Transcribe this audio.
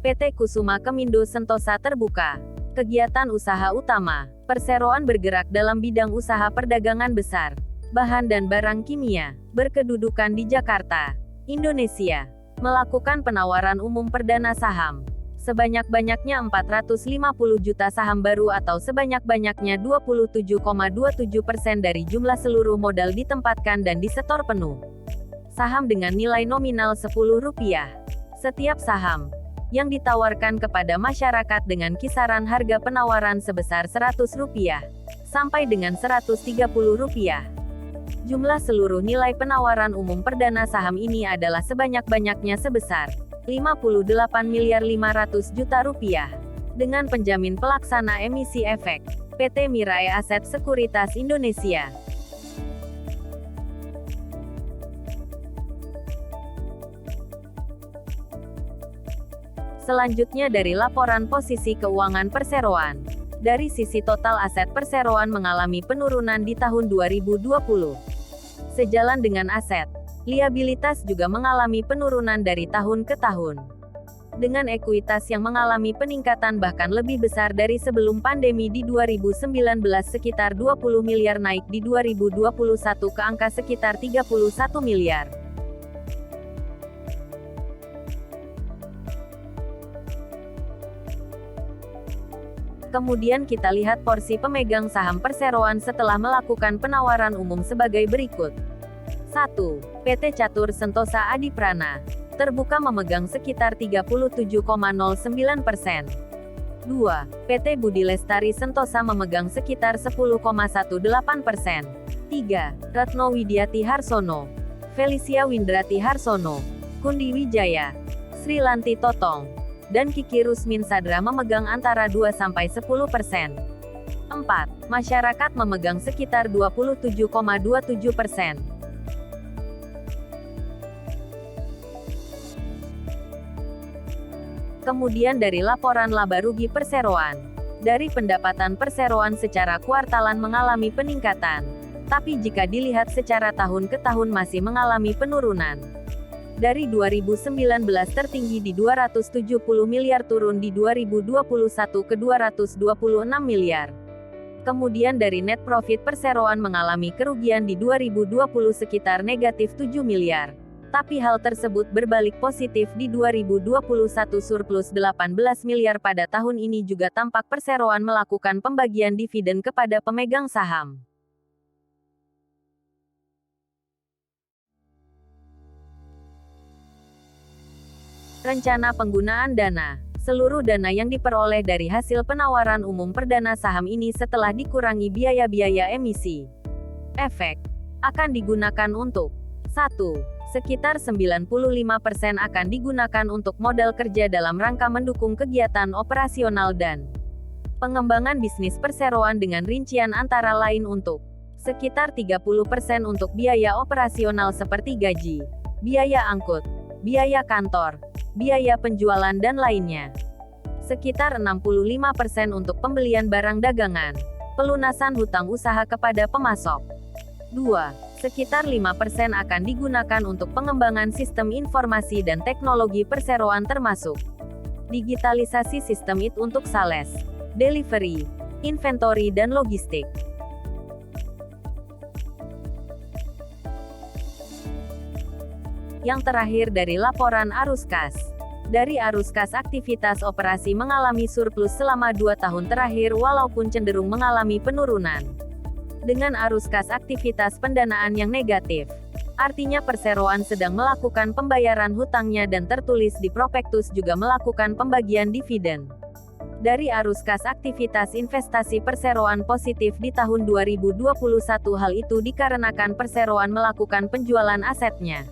PT Kusuma Kemindo Sentosa terbuka. Kegiatan usaha utama. Perseroan bergerak dalam bidang usaha perdagangan besar, bahan dan barang kimia, berkedudukan di Jakarta, Indonesia. Melakukan penawaran umum perdana saham. Sebanyak-banyaknya 450 juta saham baru atau sebanyak-banyaknya 27,27% dari jumlah seluruh modal ditempatkan dan disetor penuh. Saham dengan nilai nominal Rp10. Setiap saham yang ditawarkan kepada masyarakat dengan kisaran harga penawaran sebesar Rp100 sampai dengan Rp130. Jumlah seluruh nilai penawaran umum perdana saham ini adalah sebanyak-banyaknya sebesar Rp58.500 juta. Dengan penjamin pelaksana emisi efek, PT Mirae Aset Sekuritas Indonesia. Selanjutnya dari laporan posisi keuangan perseroan. Dari sisi total aset perseroan mengalami penurunan di tahun 2020. Sejalan dengan aset, liabilitas juga mengalami penurunan dari tahun ke tahun. Dengan ekuitas yang mengalami peningkatan bahkan lebih besar dari sebelum pandemi di 2019 sekitar 20 miliar naik di 2021 ke angka sekitar 31 miliar. Kemudian kita lihat porsi pemegang saham perseroan setelah melakukan penawaran umum sebagai berikut. 1. PT Catur Sentosa Adiprana. Terbuka memegang sekitar 37,09%. 2. PT Budi Lestari Sentosa memegang sekitar 10,18%. 3. Retno Widiati Harsono, Felicia Windrati Harsono, Kundi Wijaya, Sri Lanti Totong, dan Kiki Rusmin Sadra memegang antara 2-10%. 4. Masyarakat memegang sekitar 27,27%. Kemudian dari laporan laba rugi perseroan. Dari pendapatan perseroan secara kuartalan mengalami peningkatan, tapi jika dilihat secara tahun ke tahun masih mengalami penurunan. Dari 2019 tertinggi di 270 miliar turun di 2021 ke 226 miliar. Kemudian dari net profit perseroan mengalami kerugian di 2020 sekitar negatif 7 miliar. Tapi hal tersebut berbalik positif di 2021 surplus 18 miliar pada tahun ini juga tampak perseroan melakukan pembagian dividen kepada pemegang saham. Rencana penggunaan dana. Seluruh dana yang diperoleh dari hasil penawaran umum perdana saham ini setelah dikurangi biaya-biaya emisi efek, akan digunakan untuk 1. Sekitar 95% akan digunakan untuk modal kerja dalam rangka mendukung kegiatan operasional dan pengembangan bisnis perseroan dengan rincian antara lain untuk sekitar 30% untuk biaya operasional seperti gaji, biaya angkut, biaya kantor, biaya penjualan dan lainnya. Sekitar 65% untuk pembelian barang dagangan, pelunasan hutang usaha kepada pemasok. 2. Sekitar 5% akan digunakan untuk pengembangan sistem informasi dan teknologi perseroan termasuk digitalisasi sistem IT untuk sales, delivery, inventory dan logistik. Yang terakhir dari laporan arus kas. Dari arus kas aktivitas operasi mengalami surplus selama 2 tahun terakhir walaupun cenderung mengalami penurunan. Dengan arus kas aktivitas pendanaan yang negatif. Artinya perseroan sedang melakukan pembayaran hutangnya dan tertulis di prospektus juga melakukan pembagian dividen. Dari arus kas aktivitas investasi perseroan positif di tahun 2021 hal itu dikarenakan perseroan melakukan penjualan asetnya.